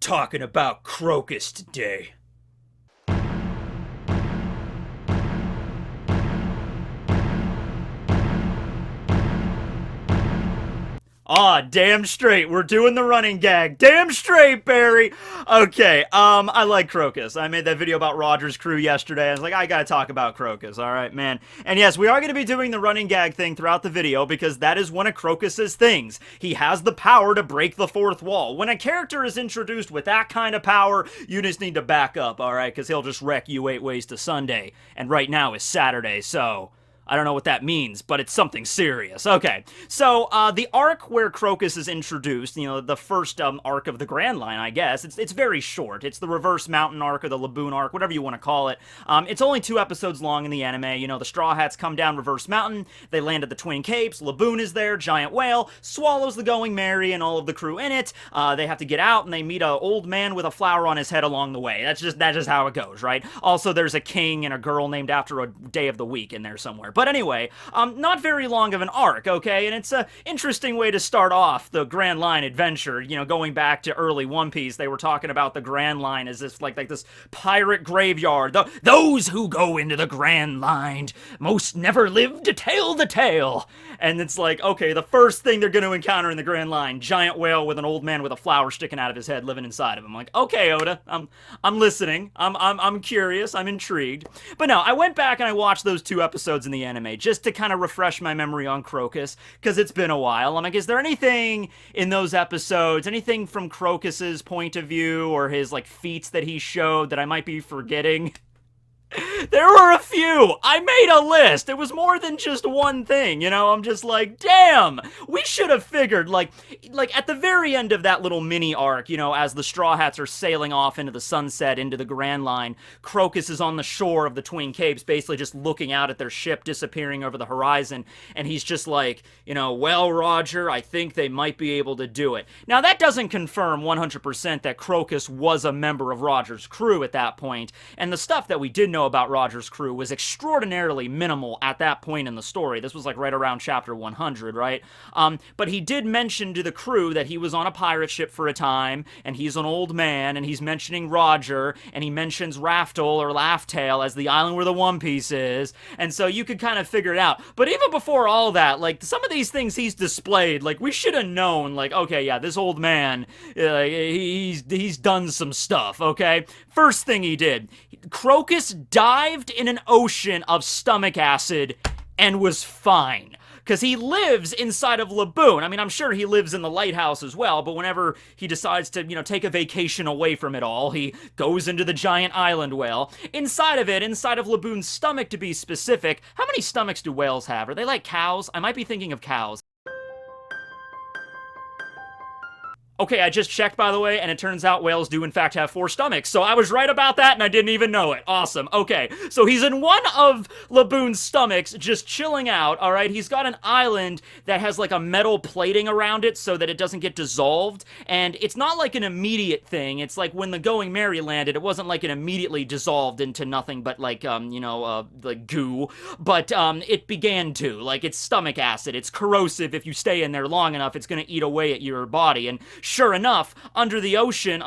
talking about Crocus today. Aw, damn straight. We're doing the running gag. Damn straight, Barry. Okay, I like Crocus. I made that video about Roger's crew yesterday. I was like, I gotta talk about Crocus. All right, man. And yes, we are going to be doing the running gag thing throughout the video because that is one of Crocus's things. He has the power to break the fourth wall. When a character is introduced with that kind of power, you just need to back up, all right? Because he'll just wreck you 8 ways to Sunday. And right now is Saturday, so I don't know what that means, but it's something serious. Okay, so the arc where Crocus is introduced, you know, the first arc of the Grand Line, I guess, it's very short. It's the Reverse Mountain arc or the Laboon arc, whatever you want to call it. It's only 2 episodes long in the anime. You know, the Straw Hats come down Reverse Mountain, they land at the Twin Capes, Laboon is there, giant whale, swallows the Going Merry and all of the crew in it. They have to get out and they meet an old man with a flower on his head along the way. That's just how it goes, right? Also, there's a king and a girl named after a day of the week in there somewhere. But anyway, not very long of an arc, okay? And it's an interesting way to start off the Grand Line adventure. You know, going back to early One Piece, they were talking about the Grand Line as this, like this pirate graveyard. Those who go into the Grand Line most never live to tell the tale. And it's like, okay, the first thing they're going to encounter in the Grand Line, giant whale with an old man with a flower sticking out of his head living inside of him. I'm like, okay, Oda, I'm listening. I'm curious. I'm intrigued. But no, I went back and I watched those 2 episodes in the anime just to kind of refresh my memory on Crocus, because it's been a while. I'm like, is there anything in those episodes, anything from Crocus's point of view or his, like, feats that he showed that I might be forgetting? There were a few. I made a list. It was more than just one thing, you know? I'm just like, damn, we should have figured, like at the very end of that little mini arc, you know, as the Straw Hats are sailing off into the sunset, into the Grand Line, Crocus is on the shore of the Twin Capes, basically just looking out at their ship disappearing over the horizon, and he's just like, you know, well, Roger, I think they might be able to do it. Now, that doesn't confirm 100% that Crocus was a member of Roger's crew at that point, and the stuff that we did know about Roger's crew was extraordinarily minimal at that point in the story. This was like right around chapter 100, right? But he did mention to the crew that he was on a pirate ship for a time, and he's an old man, and he's mentioning Roger, and he mentions Raftel or Laugh-Tale as the island where the One Piece is, and so you could kind of figure it out. But even before all that, like, some of these things he's displayed, like, we should have known, like, okay, yeah, this old man, he's done some stuff, okay? First thing he did, Crocus dived in an ocean of stomach acid and was fine. Because he lives inside of Laboon. I mean, I'm sure he lives in the Lighthouse as well, but whenever he decides to, you know, take a vacation away from it all, he goes into the giant island whale. Inside of it, inside of Laboon's stomach to be specific, how many stomachs do whales have? Are they like cows? I might be thinking of cows. Okay, I just checked, by the way, and it turns out whales do, in fact, have 4 stomachs. So I was right about that, and I didn't even know it. Awesome. Okay, so he's in one of Laboon's stomachs, just chilling out, all right? He's got an island that has, like, a metal plating around it so that it doesn't get dissolved, and it's not like an immediate thing. It's like when the Going Merry landed, it wasn't like it immediately dissolved into nothing but, like, like goo, but it began to. Like, it's stomach acid. It's corrosive. If you stay in there long enough, it's gonna eat away at your body, and sure enough, under the ocean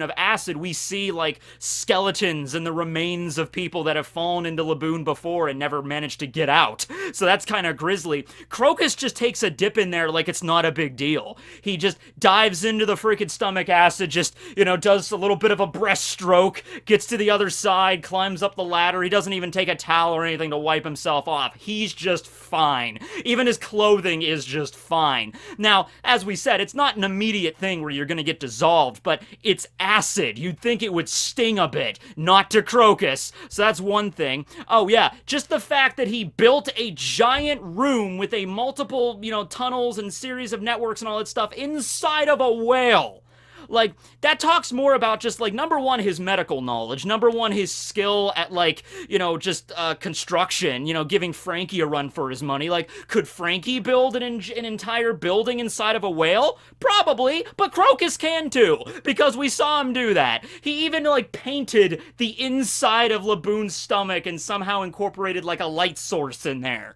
of acid, we see, like, skeletons and the remains of people that have fallen into Laboon before and never managed to get out. So that's kind of grisly. Crocus just takes a dip in there like it's not a big deal. He just dives into the freaking stomach acid, just, you know, does a little bit of a breaststroke, gets to the other side, climbs up the ladder. He doesn't even take a towel or anything to wipe himself off. He's just fine. Even his clothing is just fine. Now, as we said, it's not an immediate thing where you're gonna get dissolved, but it's acid. You'd think it would sting a bit, not to Crocus. So that's one thing. Oh yeah, just the fact that he built a giant room with a multiple, you know, tunnels and series of networks and all that stuff inside of a whale. Like, that talks more about just, like, number one, his medical knowledge, number one, his skill at, like, you know, just, construction, you know, giving Frankie a run for his money. Like, could Frankie build an entire building inside of a whale? Probably, but Crocus can too, because we saw him do that. He even, like, painted the inside of Laboon's stomach and somehow incorporated, like, a light source in there.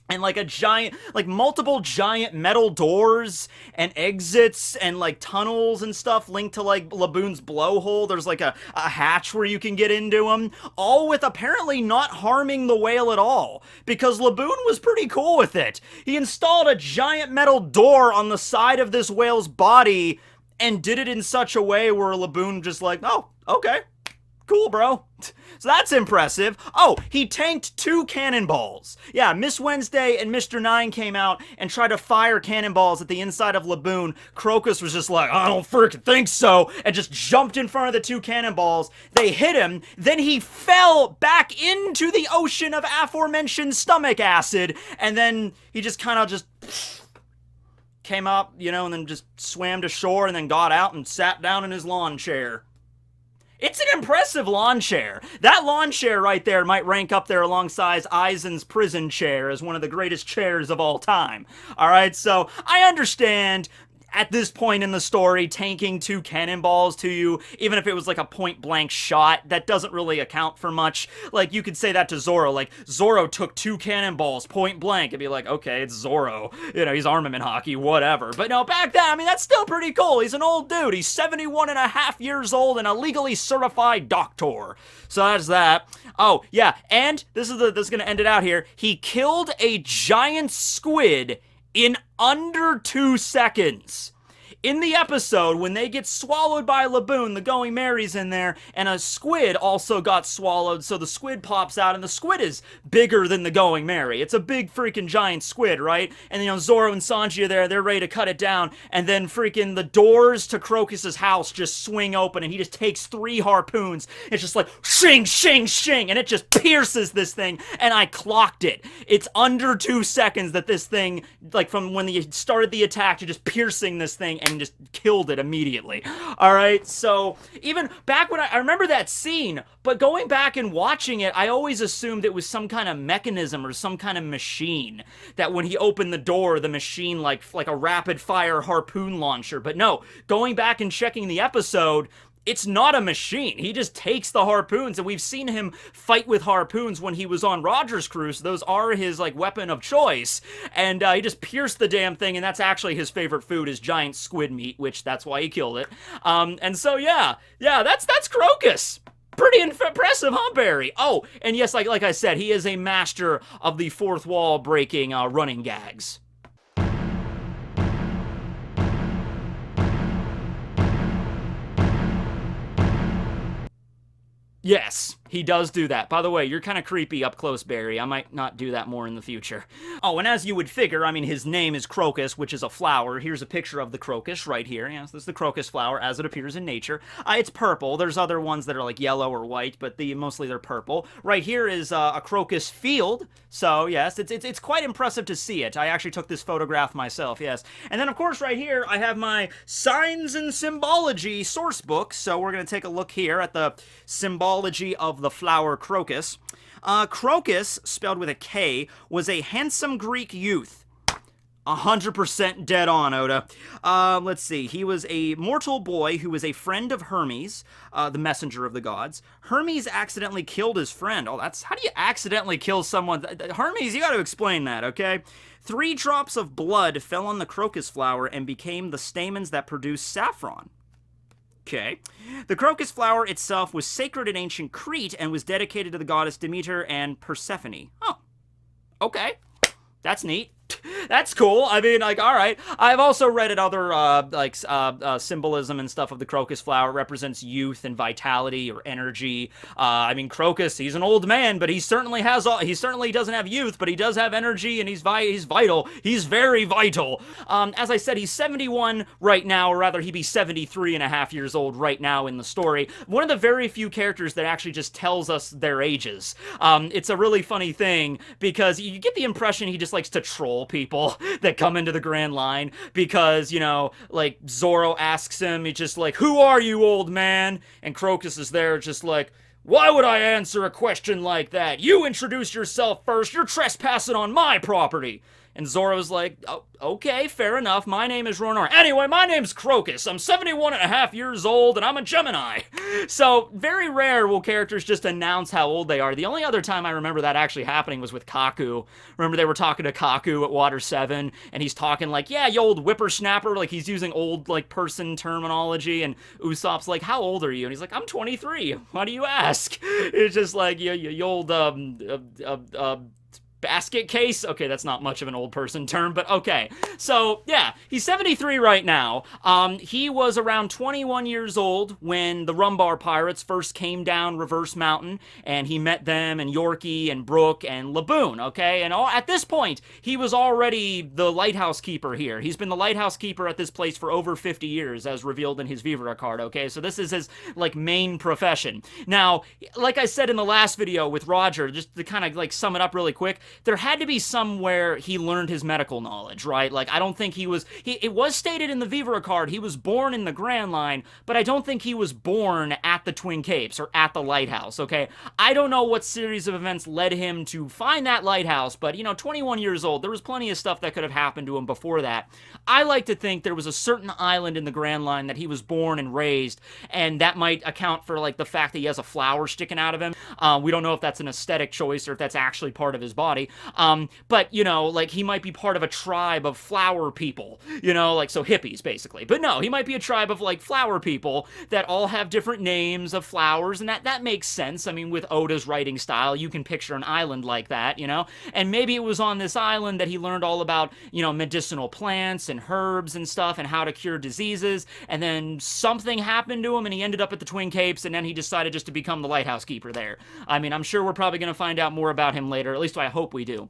and like a giant, like multiple giant metal doors and exits and like tunnels and stuff linked to like Laboon's blowhole. There's like a hatch where you can get into them, all with apparently not harming the whale at all, because Laboon was pretty cool with it. He installed a giant metal door on the side of this whale's body and did it in such a way where Laboon just like, oh, okay, cool, bro. So that's impressive. Oh, he tanked 2 cannonballs. Yeah, Miss Wednesday and Mr. 9 came out and tried to fire cannonballs at the inside of Laboon. Crocus was just like, I don't freaking think so, and just jumped in front of the 2 cannonballs. They hit him, then he fell back into the ocean of aforementioned stomach acid, and then he just kind of just came up, you know, and then just swam to shore and then got out and sat down in his lawn chair. It's an impressive lawn chair. That lawn chair right there might rank up there alongside Aizen's prison chair as one of the greatest chairs of all time. Alright, so I understand at this point in the story, tanking 2 cannonballs to you, even if it was like a point-blank shot, that doesn't really account for much. Like, you could say that to Zoro, like, Zoro took 2 cannonballs point-blank, and be like, okay, it's Zoro. You know, he's armament hockey, whatever. But no, back then, I mean, that's still pretty cool. He's an old dude. He's 71 and a half years old and a legally certified doctor. So that's that. Oh, yeah, and this is gonna end it out here. He killed a giant squid in under 2 seconds. In the episode, when they get swallowed by Laboon, the Going Mary's in there, and a squid also got swallowed, so the squid pops out, and the squid is bigger than the Going Mary. It's a big freaking giant squid, right? And, you know, Zoro and Sanji are there, they're ready to cut it down, and then freaking the doors to Crocus's house just swing open, and he just takes 3 harpoons. It's just like, shing, shing, shing, and it just pierces this thing, and I clocked it. It's under 2 seconds that this thing, like from when they started the attack to just piercing this thing, and just killed it immediately. Alright, so even back when I remember that scene, but going back and watching it, I always assumed it was some kind of mechanism or some kind of machine, that when he opened the door, the machine like a rapid fire harpoon launcher. But no, going back and checking the episode, it's not a machine. He just takes the harpoons, and we've seen him fight with harpoons when he was on Roger's crew, so those are his, like, weapon of choice, and he just pierced the damn thing, and that's actually his favorite food, is giant squid meat, which that's why he killed it. And so, yeah, that's Crocus. Pretty impressive, huh, Barry? Oh, and yes, like I said, he is a master of the fourth wall breaking running gags. Yes, he does do that. By the way, you're kind of creepy up close, Barry. I might not do that more in the future. Oh, and as you would figure, I mean, his name is Crocus, which is a flower. Here's a picture of the crocus right here. Yes, this is the crocus flower as it appears in nature. It's purple. There's other ones that are like yellow or white, but mostly they're purple. Right here is a crocus field. So, yes, it's quite impressive to see it. I actually took this photograph myself, yes. And then, of course, right here, I have my Signs and Symbology source book. So we're going to take a look here at the Symbology of the flower Crocus. Crocus, spelled with a K, was a handsome Greek youth. 100% dead on, Oda. Let's see. He was a mortal boy who was a friend of Hermes, the messenger of the gods. Hermes accidentally killed his friend. Oh, how do you accidentally kill someone? Hermes, you gotta explain that, okay? 3 drops of blood fell on the crocus flower and became the stamens that produced saffron. Okay. The crocus flower itself was sacred in ancient Crete and was dedicated to the goddess Demeter and Persephone. Oh. Okay. That's neat. That's cool. I mean, like, all right. I've also read at other, symbolism and stuff of the crocus flower. It represents youth and vitality or energy. I mean, Crocus, he's an old man, but he certainly doesn't have youth, but he does have energy, and he's vital. He's very vital. As I said, he's 71 right now, or rather, he'd be 73 and a half years old right now in the story. One of the very few characters that actually just tells us their ages. It's a really funny thing, because you get the impression he just likes to troll people that come into the Grand Line, because, you know, like, Zoro asks him, he's just like, who are you, old man? And Crocus is there just like, why would I answer a question like that? You introduce yourself first, you're trespassing on my property. And Zoro's like, oh, okay, fair enough. My name is Ronar. Anyway, my name's Crocus. I'm 71 and a half years old, and I'm a Gemini. So, very rare will characters just announce how old they are. The only other time I remember that actually happening was with Kaku. Remember they were talking to Kaku at Water 7, and he's talking like, yeah, you old whippersnapper. Like, he's using old, like, person terminology, and Usopp's like, how old are you? And he's like, I'm 23. Why do you ask? It's just like, you old, basket case? Okay, that's not much of an old person term, but okay. So, yeah, he's 73 right now. He was around 21 years old when the Rumbar Pirates first came down Reverse Mountain, and he met them, and Yorkie, and Brook, and Laboon, okay? And at this point, he was already the Lighthouse Keeper here. He's been the Lighthouse Keeper at this place for over 50 years, as revealed in his Vivara card, okay? So this is his, like, main profession. Now, like I said in the last video with Roger, just to kind of, like, sum it up really quick, there had to be somewhere he learned his medical knowledge, right? Like, I don't think it was stated in the Vivara card he was born in the Grand Line, but I don't think he was born at the Twin Capes or at the Lighthouse, okay? I don't know what series of events led him to find that lighthouse, but, 21 years old, there was plenty of stuff that could have happened to him before that. I like to think there was a certain island in the Grand Line that he was born and raised, and that might account for, like, the fact that he has a flower sticking out of him. We don't know if that's an aesthetic choice or if that's actually part of his body. But, like, he might be part of a tribe of flower people, like, so hippies, basically. But no, he might be a tribe of, like, flower people that all have different names of flowers, and that makes sense. I mean, with Oda's writing style, you can picture an island like that, And maybe it was on this island that he learned all about, medicinal plants and herbs and stuff and how to cure diseases, and then something happened to him and he ended up at the Twin Capes, and then he decided just to become the Lighthouse Keeper there. I mean, I'm sure we're probably going to find out more about him later, at least I hope we do.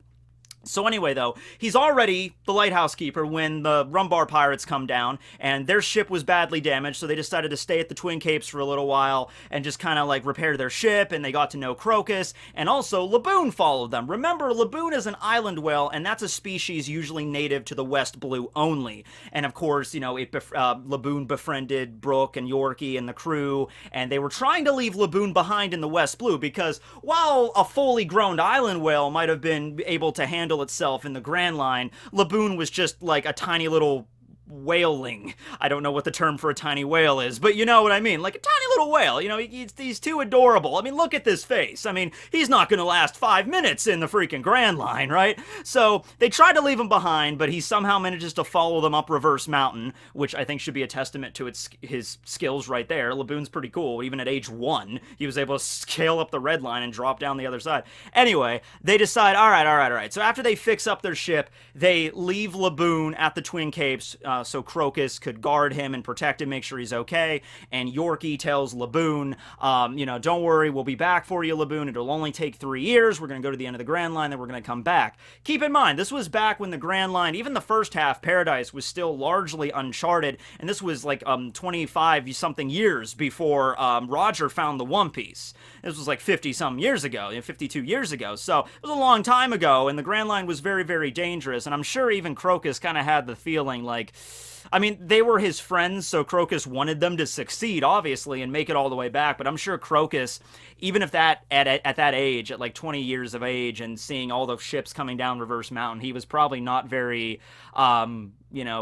So anyway, though, he's already the Lighthouse Keeper when the Rumbar Pirates come down, and their ship was badly damaged, so they decided to stay at the Twin Capes for a little while and just kind of, like, repair their ship, and they got to know Crocus, and also Laboon followed them. Remember, Laboon is an island whale, and that's a species usually native to the West Blue only. And, of course, Laboon befriended Brook and Yorkie and the crew, and they were trying to leave Laboon behind in the West Blue, because while a fully grown island whale might have been able to handle itself in the Grand Line, Laboon was just like a tiny little whaling. I don't know what the term for a tiny whale is, but you know what I mean. Like a tiny little whale. He's too adorable. I mean, look at this face. I mean, he's not going to last 5 minutes in the freaking Grand Line, right? So they tried to leave him behind, but he somehow manages to follow them up Reverse Mountain, which I think should be a testament to his skills right there. Laboon's pretty cool. Even at age 1, he was able to scale up the red line and drop down the other side. Anyway, they decide, all right. So after they fix up their ship, they leave Laboon at the Twin Capes, so Crocus could guard him and protect him, make sure he's okay. And Yorkie tells Laboon, don't worry, we'll be back for you, Laboon. It'll only take 3 years. We're going to go to the end of the Grand Line, then we're going to come back. Keep in mind, this was back when the Grand Line, even the first half, Paradise, was still largely uncharted, and this was like 25-something years before Roger found the One Piece. This was like 50-some years ago, 52 years ago. So it was a long time ago, and the Grand Line was very, very dangerous, and I'm sure even Crocus kind of had the feeling like, I mean, they were his friends, so Crocus wanted them to succeed, obviously, and make it all the way back. But I'm sure Crocus, even if that at that age, at like 20 years of age, and seeing all those ships coming down Reverse Mountain, he was probably not very,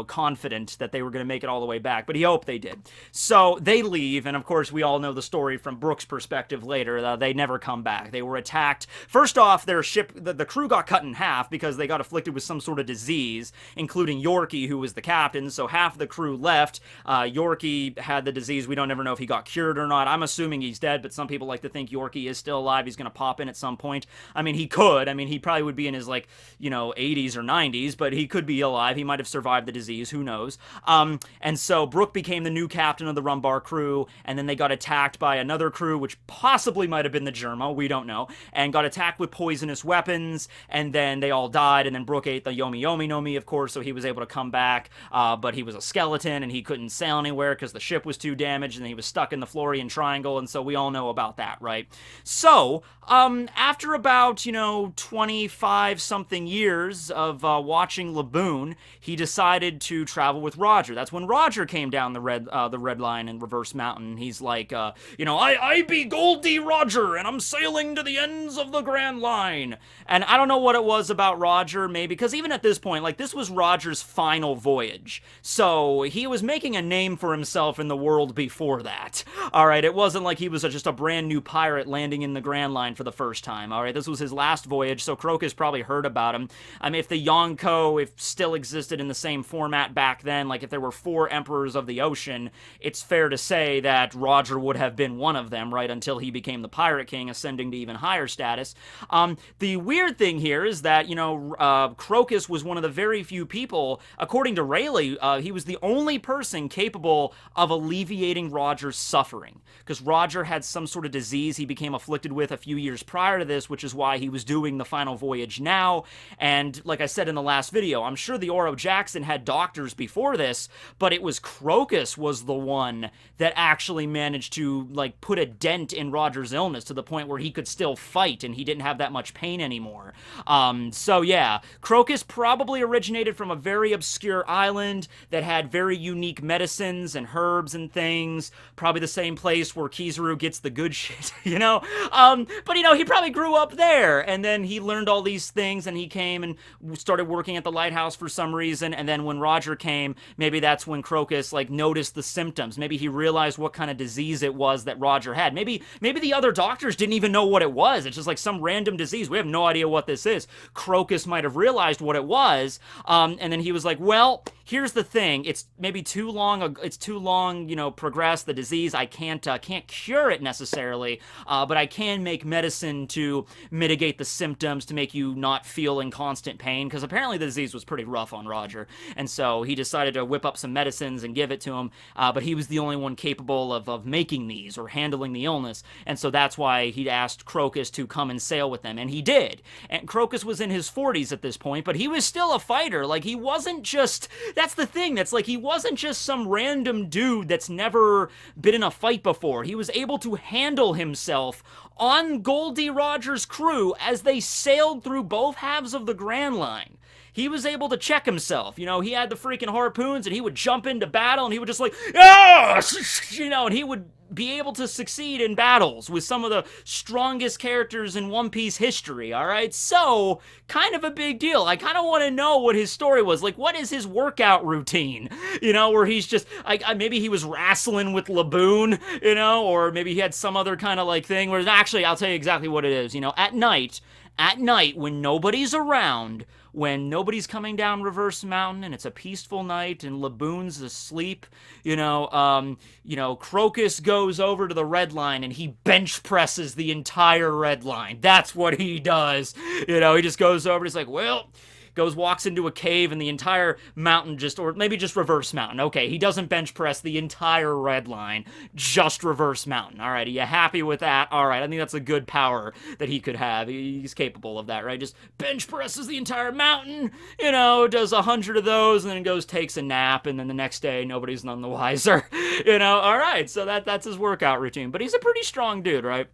confident that they were going to make it all the way back. But he hoped they did. So they leave, and of course, we all know the story from Brook's perspective later. They never come back. They were attacked. First off, their ship, the crew got cut in half because they got afflicted with some sort of disease, including Yorkie, who was the captain. So half the crew left. Yorkie had the disease. We don't ever know if he got cured or not. I'm assuming he's dead, but some people like to think Yorkie is still alive. He's going to pop in at some point. I mean, he could. I mean, he probably would be in his, 80s or 90s, but he could be alive. He might have survived the disease. Who knows? And so Brook became the new captain of the Rumbar crew, and then they got attacked by another crew, which possibly might have been the Germa. We don't know. And got attacked with poisonous weapons, and then they all died, and then Brook ate the Yomi Yomi no Mi, of course, so he was able to come back, but he was a skeleton and he couldn't sail anywhere because the ship was too damaged and he was stuck in the Florian Triangle, and so we all know about that, right? So, after about, 25-something years of watching Laboon, he decided to travel with Roger. That's when Roger came down the red line in Reverse Mountain. He's like, I be Goldie Roger, and I'm sailing to the ends of the Grand Line. And I don't know what it was about Roger, maybe, because even at this point, like, this was Roger's final voyage. So, he was making a name for himself in the world before that. Alright, it wasn't like he was just a brand new pirate landing in the Grand Line for the first time. Alright, this was his last voyage, so Crocus probably heard about him. I mean, if the Yonko, if still existed in the same format back then, like if there were 4 Emperors of the Ocean, it's fair to say that Roger would have been one of them, right, until he became the Pirate King, ascending to even higher status. The weird thing here is that, Crocus was one of the very few people, according to Rayleigh, he was the only person capable of alleviating Roger's suffering, because Roger had some sort of disease he became afflicted with a few years prior to this, which is why he was doing the final voyage now. And like I said in the last video, I'm sure the Oro Jackson had doctors before this, but it was Crocus was the one that actually managed to, like, put a dent in Roger's illness to the point where he could still fight and he didn't have that much pain anymore. So yeah, Crocus probably originated from a very obscure island that had very unique medicines and herbs and things, probably the same place where Kizaru gets the good shit, but he probably grew up there, and then he learned all these things, and he came and started working at the Lighthouse for some reason, and then when Roger came, maybe that's when Crocus, like, noticed the symptoms. Maybe he realized what kind of disease it was that Roger had. Maybe the other doctors didn't even know what it was. It's just like some random disease. We have no idea what this is. Crocus might have realized what it was, and then he was like, well, here's the thing. It's maybe too long, progressed, the disease. I can't cure it necessarily, but I can make medicine to mitigate the symptoms, to make you not feel in constant pain, because apparently the disease was pretty rough on Roger, and so he decided to whip up some medicines and give it to him, but he was the only one capable of making these, or handling the illness, and so that's why he asked Crocus to come and sail with them, and he did. And Crocus was in his 40s at this point, but he was still a fighter. Like, he wasn't just, that's the thing, that's like, he wasn't just some random dude that's never been in a fight before. He was able to handle himself on Goldie Roger's crew as they sailed through both halves of the Grand Line. He was able to check himself. He had the freaking harpoons, and he would jump into battle, and he would just like, and he would be able to succeed in battles with some of the strongest characters in One Piece history, alright? So, kind of a big deal. I kind of want to know what his story was. Like, what is his workout routine? Where he's just, maybe he was wrestling with Laboon, or maybe he had some other kind of, like, thing where, actually, I'll tell you exactly what it is. At night, when nobody's around, when nobody's coming down Reverse Mountain and it's a peaceful night and Laboon's asleep, Crocus goes over to the Red Line and he bench presses the entire Red Line. That's what he does. He just goes over and he's like, well, walks into a cave and the entire mountain or maybe just Reverse Mountain. Okay, he doesn't bench press the entire Red Line, just Reverse Mountain. All right, are you happy with that? All right, I think that's a good power that he could have. He's capable of that, right? Just bench presses the entire mountain, does 100 of those and then goes, takes a nap, and then the next day, nobody's none the wiser. All right, so that's his workout routine. But he's a pretty strong dude, right?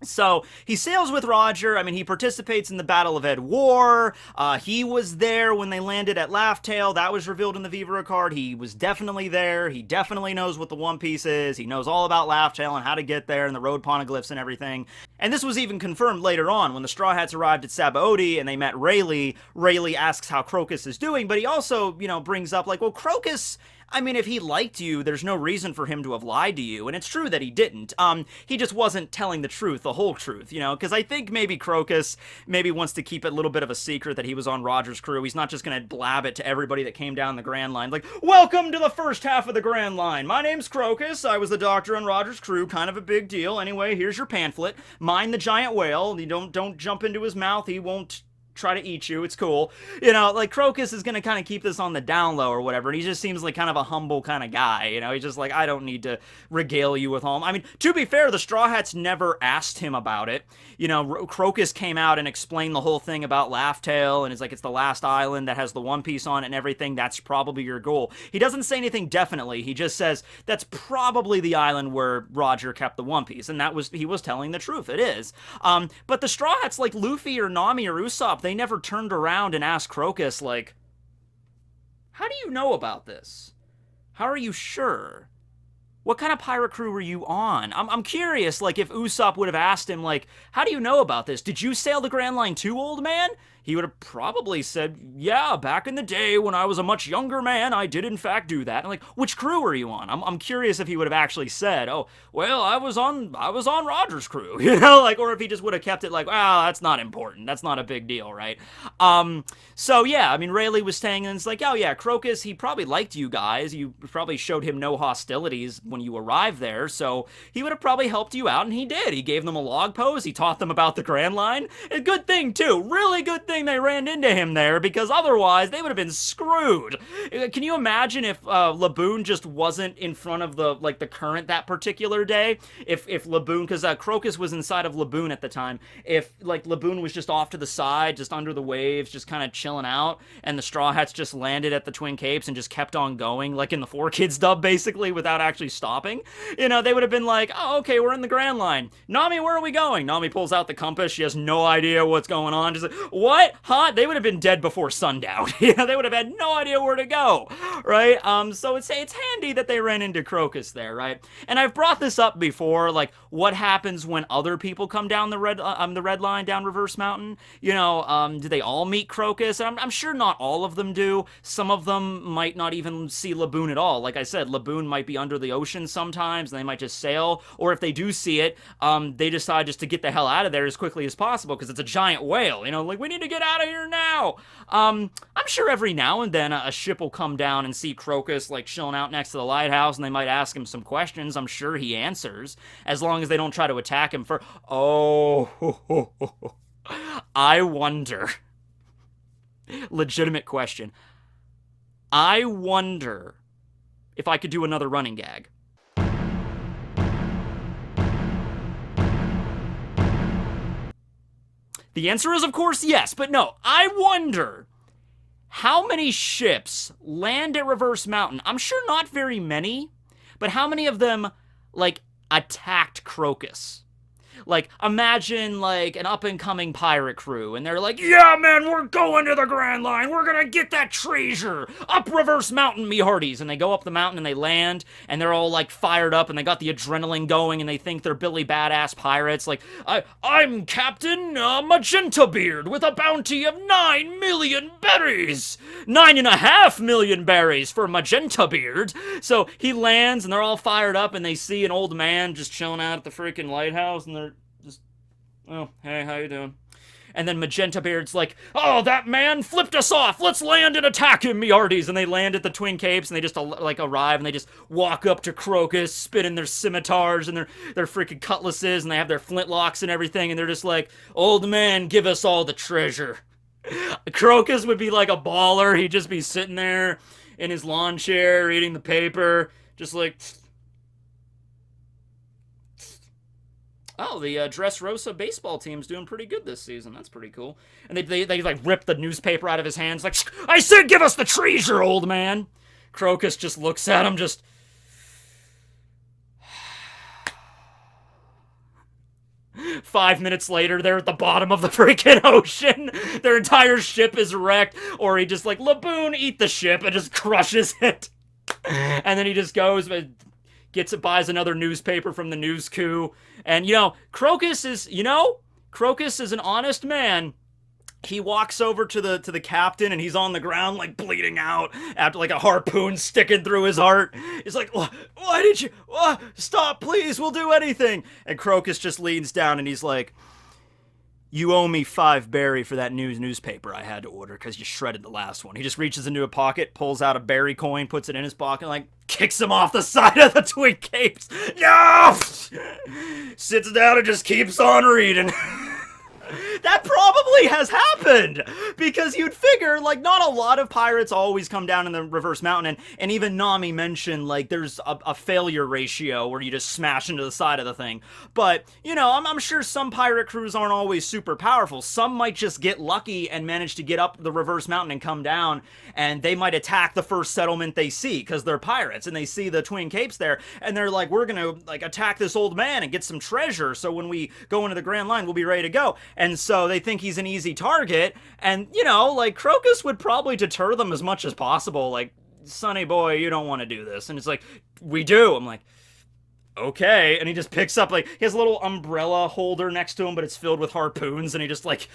So, he sails with Roger. I mean, he participates in the Battle of Ed War. He was there when they landed at Laugh Tale. That was revealed in the Vivre card. He was definitely there. He definitely knows what the One Piece is. He knows all about Laugh Tale and how to get there and the road poneglyphs and everything. And this was even confirmed later on when the Straw Hats arrived at Sabaody and they met Rayleigh. Rayleigh asks how Crocus is doing, but he also, brings up, like, well, Crocus, I mean, if he liked you, there's no reason for him to have lied to you, and it's true that he didn't. He just wasn't telling the truth, the whole truth, because I think maybe Crocus wants to keep it a little bit of a secret that he was on Roger's crew. He's not just gonna blab it to everybody that came down the Grand Line, like, welcome to the first half of the Grand Line. My name's Crocus. I was the doctor on Roger's crew, kind of a big deal. Anyway, here's your pamphlet. Mind the giant whale. You don't jump into his mouth. He won't try to eat you. It's cool. You know, like, Crocus is gonna kind of keep this on the down low or whatever, and he just seems like kind of a humble kind of guy, you know? He's just like, I don't need to regale you with all... I mean, to be fair, the Straw Hats never asked him about it. You know, Crocus came out and explained the whole thing about Laughtail, and it's like, it's the last island that has the One Piece on it and everything. That's probably your goal. He doesn't say anything definitely. He just says, that's probably the island where Roger kept the One Piece, and he was telling the truth. It is. But the Straw Hats, like Luffy or Nami or Usopp, they never turned around and asked Crocus, like, how do you know about this? How are you sure? What kind of pirate crew were you on? I'm curious, like, if Usopp would have asked him, like, how do you know about this? Did you sail the Grand Line too, old man? He would have probably said, yeah, back in the day when I was a much younger man, I did in fact do that. And like, which crew were you on? I'm curious if he would have actually said, oh, well, I was on Roger's crew, you know, like, or if he just would have kept it like, well, that's not important. That's not a big deal, right? So yeah, I mean, Rayleigh was saying, and it's like, oh yeah, Crocus, he probably liked you guys. You probably showed him no hostilities when you arrived there, so he would have probably helped you out, and he did. He gave them a log pose. He taught them about the Grand Line. A good thing, too. Really good thing they ran into him there, because otherwise they would have been screwed. Can you imagine if Laboon just wasn't in front of the current that particular day? If Laboon, because Crocus was inside of Laboon at the time, if like Laboon was just off to the side, just under the waves, just kind of chilling out, and the Straw Hats just landed at the Twin Capes and just kept on going, like in the 4Kids dub, basically, without actually stopping, you know, they would have been like, oh, okay, we're in the Grand Line. Nami, where are we going? Nami pulls out the compass. She has no idea what's going on. Just like, what? Huh? They would have been dead before sundown. You know, they would have had no idea where to go, right? So it's handy that they ran into Crocus there, right? And I've brought this up before, like, what happens when other people come down the red line down Reverse Mountain? You know, do they all meet Crocus? And I'm sure not all of them do. Some of them might not even see Laboon at all. Like I said, Laboon might be under the ocean sometimes, and they might just sail. Or if they do see it, they decide just to get the hell out of there as quickly as possible because it's a giant whale. You know, like, we need to get out of here now. I'm sure every now and then a ship will come down and see Crocus, like, chilling out next to the lighthouse, and they might ask him some questions. I'm sure he answers, as long as they don't try to attack him for... Oh, I wonder... Legitimate question. I wonder if I could do another running gag. The answer is, of course, yes, but no. I wonder how many ships land at Reverse Mountain. I'm sure not very many, but how many of them, like, attacked Crocus? Like, imagine, like, an up-and-coming pirate crew, and they're like, yeah, man, we're going to the Grand Line. We're gonna get that treasure. Up Reverse Mountain, me hearties. And they go up the mountain, and they land, and they're all, like, fired up, and they got the adrenaline going, and they think they're Billy Badass pirates. Like, I'm Captain Magenta Beard with a bounty of 9 million berries. 9.5 million berries for Magenta Beard. So he lands, and they're all fired up, and they see an old man just chilling out at the freaking lighthouse, and they're just, oh, hey, how you doing? And then Magenta Beard's like, oh, that man flipped us off. Let's land and attack him, me hearties. And they land at the Twin Capes, and they just, like, arrive, and they just walk up to Crocus, spinning their scimitars and their freaking cutlasses, and they have their flintlocks and everything, and they're just like, old man, give us all the treasure. Crocus would be like a baller. He'd just be sitting there in his lawn chair, reading the paper, just like... Oh, the Dressrosa baseball team's doing pretty good this season. That's pretty cool. And they like rip the newspaper out of his hands, like, I said give us the treasure, old man. Crocus just looks at him, just... Five minutes later, they're at the bottom of the freaking ocean. Their entire ship is wrecked. Or he just like, Laboon, eat the ship, and just crushes it. And then he just goes... buys another newspaper from the news coup. And, you know, Crocus is an honest man. He walks over to the captain, and he's on the ground, like, bleeding out after, like, a harpoon sticking through his heart. He's like, why did you... stop, please, we'll do anything. And Crocus just leans down, and he's like, you owe me 5 berry for that newspaper I had to order because you shredded the last one. He just reaches into a pocket, pulls out a berry coin, puts it in his pocket, and, like, kicks him off the side of the Twin Capes. No! Sits down and just keeps on reading. That probably has happened, because you'd figure, like, not a lot of pirates always come down in the reverse mountain, and even Nami mentioned, like, there's a failure ratio where you just smash into the side of the thing. But, you know, I'm sure some pirate crews aren't always super powerful. Some might just get lucky and manage to get up the reverse mountain and come down, and they might attack the first settlement they see, because they're pirates, and they see the Twin Capes there, and they're like, we're gonna, like, attack this old man and get some treasure, so when we go into the Grand Line, we'll be ready to go. And so they think he's an easy target, and, you know, like, Crocus would probably deter them as much as possible, like, Sonny boy, you don't want to do this. And it's like, we do. I'm like, okay. And he just picks up, like, he has a little umbrella holder next to him, but it's filled with harpoons, and he just, like,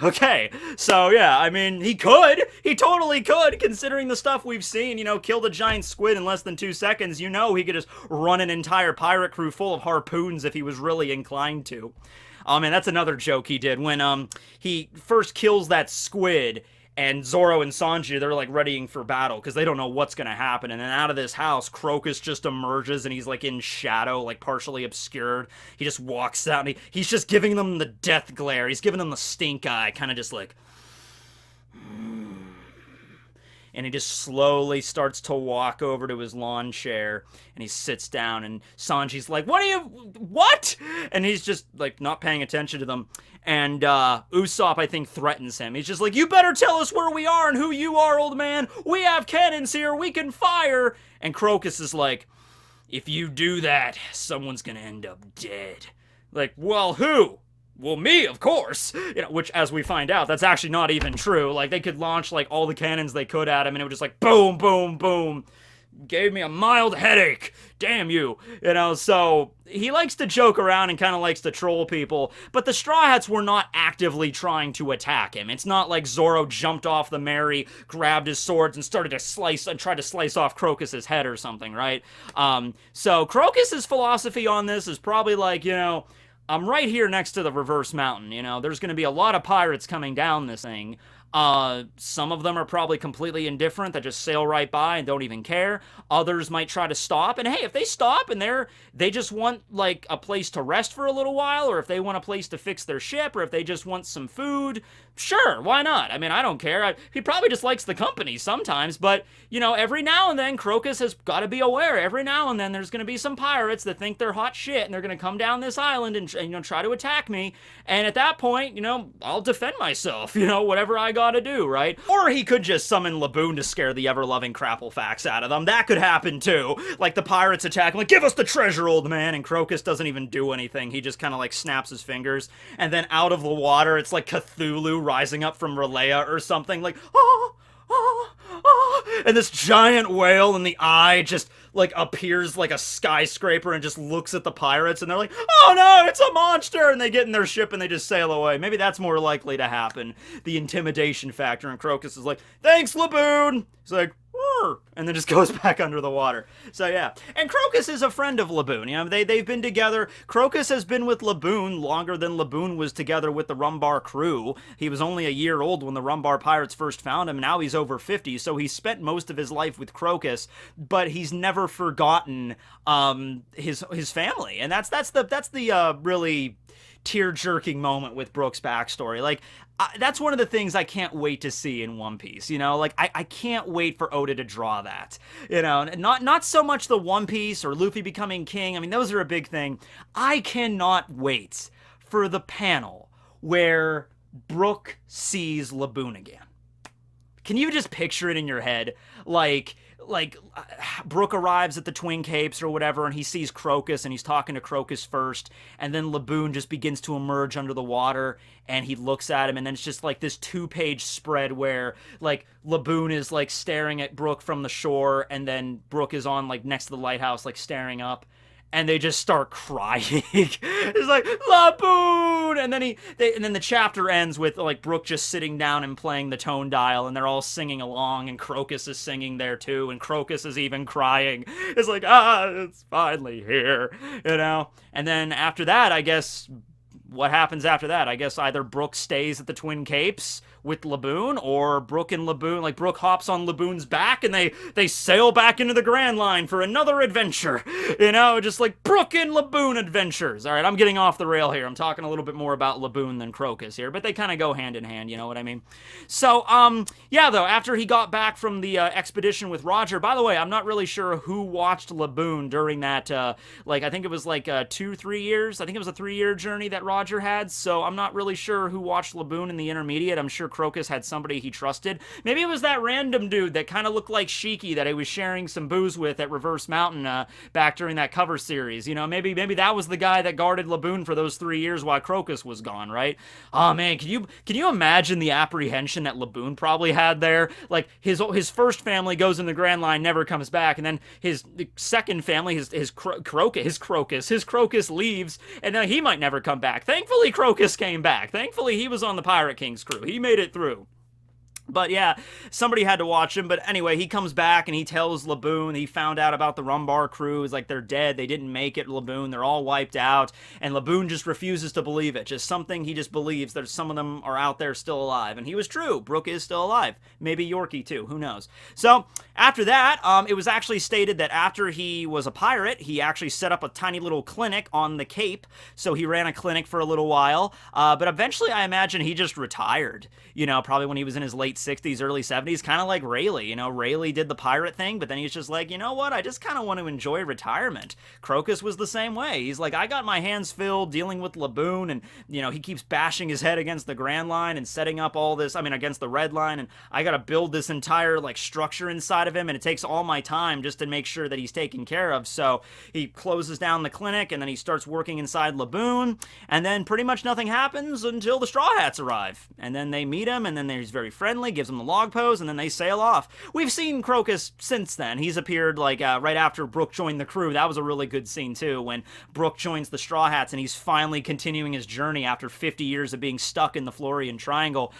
okay. So, yeah, I mean, he totally could, considering the stuff we've seen, you know, killed a giant squid in less than 2 seconds. You know, he could just run an entire pirate crew full of harpoons if he was really inclined to. And that's another joke he did when he first kills that squid, and Zoro and Sanji, they're like readying for battle because they don't know what's gonna happen. And then out of this house, Crocus just emerges, and he's like in shadow, like partially obscured. He just walks out, and he's just giving them the death glare. He's giving them the stink eye, kind of just like, and he just slowly starts to walk over to his lawn chair, and he sits down, and Sanji's like, what? And he's just, like, not paying attention to them, and Usopp, I think, threatens him. He's just like, you better tell us where we are and who you are, old man. We have cannons here. We can fire. And Crocus is like, if you do that, someone's gonna end up dead. Like, well, who? Well, me, of course. You know, which, as we find out, that's actually not even true. Like, they could launch, like, all the cannons they could at him, and it would just, like, boom, boom, boom. Gave me a mild headache. Damn you. You know, so he likes to joke around and kind of likes to troll people, but the Straw Hats were not actively trying to attack him. It's not like Zoro jumped off the Mary, grabbed his swords, and started to try to slice off Crocus's head or something, right? So Crocus's philosophy on this is probably like, you know, I'm right here next to the reverse mountain, you know, there's going to be a lot of pirates coming down this thing. Some of them are probably completely indifferent, that just sail right by and don't even care. Others might try to stop, and hey, if they stop and they just want, like, a place to rest for a little while, or if they want a place to fix their ship, or if they just want some food, sure, why not? I mean, I don't care. He probably just likes the company sometimes, but, you know, every now and then, Crocus has got to be aware. Every now and then, there's going to be some pirates that think they're hot shit, and they're going to come down this island and, you know, try to attack me, and at that point, you know, I'll defend myself, you know, whatever I gotta do, right? Or he could just summon Laboon to scare the ever-loving Crapple-Fax out of them. That could happen, too. Like, the pirates attack, like, give us the treasure, old man, and Crocus doesn't even do anything. He just kind of, like, snaps his fingers, and then out of the water, it's like Cthulhu rising up from Relaya or something, like, oh, oh, oh, and this giant whale in the eye just, like, appears like a skyscraper and just looks at the pirates, and they're like, oh no, it's a monster, and they get in their ship and they just sail away. Maybe that's more likely to happen, the intimidation factor, and Crocus is like, thanks, Laboon! He's like, and then just goes back under the water. So yeah, and Crocus is a friend of Laboon. You know, they've been together. Crocus has been with Laboon longer than Laboon was together with the Rumbar crew. He was only a year old when the Rumbar pirates first found him. Now he's over 50, so he spent most of his life with Crocus, but he's never forgotten his family, and that's the really tear-jerking moment with Brook's backstory. Like, that's one of the things I can't wait to see in One Piece, you know? Like, I can't wait for Oda to draw that, you know? Not so much the One Piece or Luffy becoming king. I mean, those are a big thing. I cannot wait for the panel where Brook sees Laboon again. Can you just picture it in your head? Like Brook arrives at the Twin Capes or whatever, and he sees Crocus, and he's talking to Crocus first, and then Laboon just begins to emerge under the water, and he looks at him, and then it's just like this 2-page spread where, like, Laboon is, like, staring at Brook from the shore, and then Brook is on, like, next to the lighthouse, like, staring up, and they just start crying. It's like, Laboon! And then the chapter ends with, like, Brook just sitting down and playing the tone dial, and they're all singing along, and Crocus is singing there too, and Crocus is even crying. It's like, it's finally here, you know? And then after that, I guess what happens after that? I guess either Brook stays at the Twin Capes with Laboon, or Brook and Laboon, like Brook hops on Laboon's back and they sail back into the Grand Line for another adventure. You know, just like Brook and Laboon adventures. All right, I'm getting off the rail here. I'm talking a little bit more about Laboon than Crocus here, but they kind of go hand in hand, you know what I mean? So, yeah, though, after he got back from the expedition with Roger, by the way, I'm not really sure who watched Laboon during that, like, I think it was like 2-3 years. I think it was a 3-year journey that Roger had, so I'm not really sure who watched Laboon in the intermediate. I'm sure Crocus had somebody he trusted. Maybe it was that random dude that kind of looked like Shiki that he was sharing some booze with at Reverse Mountain back during that cover series. You know, maybe that was the guy that guarded Laboon for those 3 years while Crocus was gone, right? Oh man, can you imagine the apprehension that Laboon probably had there? Like his first family goes in the Grand Line, never comes back, and then his second family, his Crocus leaves, and he might never come back. Thankfully, Crocus came back. Thankfully, he was on the Pirate King's crew. He made it through. But yeah, somebody had to watch him. But anyway, he comes back and he tells Laboon he found out about the Rumbar crew. It's like they're dead. They didn't make it, Laboon. They're all wiped out. And Laboon just refuses to believe it. Just something he just believes that some of them are out there still alive. And he was true. Brook is still alive. Maybe Yorkie too. Who knows? So after that, it was actually stated that after he was a pirate, he actually set up a tiny little clinic on the Cape. So he ran a clinic for a little while. But eventually, I imagine he just retired. You know, probably when he was in his late 60s, early 70s, kind of like Rayleigh. You know, Rayleigh did the pirate thing, but then he's just like, you know what? I just kind of want to enjoy retirement. Crocus was the same way. He's like, I got my hands filled dealing with Laboon, and, you know, he keeps bashing his head against the Grand Line and setting up all this, against the Red Line, and I got to build this entire, like, structure inside of him, and it takes all my time just to make sure that he's taken care of. So he closes down the clinic, and then he starts working inside Laboon, and then pretty much nothing happens until the Straw Hats arrive. And then they meet him, and then he's very friendly, gives him the log pose, and then they sail off. We've seen Crocus since then. He's appeared like right after Brook joined the crew. That was a really good scene too, when Brook joins the Straw Hats and he's finally continuing his journey after 50 years of being stuck in the Florian Triangle.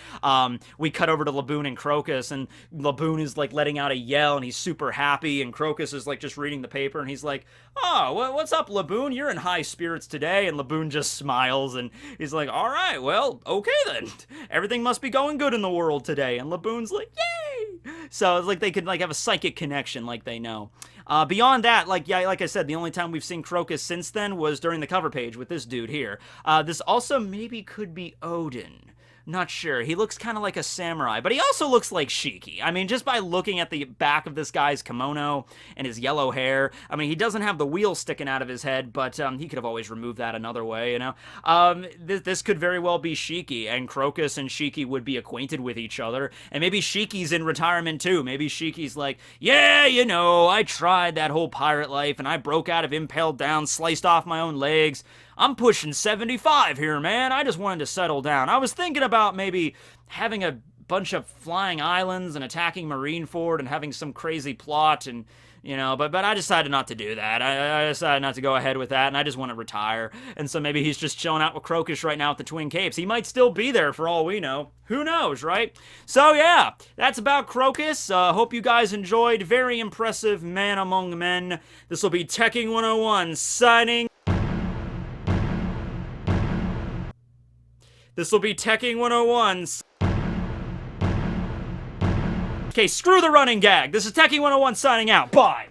We cut over to Laboon and Crocus, and Laboon is like letting out a yell and he's super happy, and Crocus is like just reading the paper and he's like, oh, what's up, Laboon? You're in high spirits today. And Laboon just smiles and he's like, all right, well, okay then. Everything must be going good in the world today. And Laboon's like, yay! So it's like they could like have a psychic connection, like they know. Beyond that, like I said, the only time we've seen Crocus since then was during the cover page with this dude here. This also maybe could be Odin. Not sure. He looks kind of like a samurai, but he also looks like Shiki. I mean, just by looking at the back of this guy's kimono and his yellow hair, I mean, he doesn't have the wheel sticking out of his head, but he could have always removed that another way, you know? This could very well be Shiki, and Crocus and Shiki would be acquainted with each other, and maybe Shiki's in retirement too. Maybe Shiki's like, yeah, you know, I tried that whole pirate life, and I broke out of impaled down, sliced off my own legs. I'm pushing 75 here, man. I just wanted to settle down. I was thinking about maybe having a bunch of flying islands and attacking Marineford and having some crazy plot, and, you know, but I decided not to do that. I decided not to go ahead with that, and I just want to retire. And so maybe he's just chilling out with Crocus right now at the Twin Capes. He might still be there for all we know. Who knows, right? So yeah, that's about Crocus. Hope you guys enjoyed. Very impressive man among men. This will be Tekking101 signing. This will be Tekking101. Okay, screw the running gag. This is Tekking101 signing out. Bye.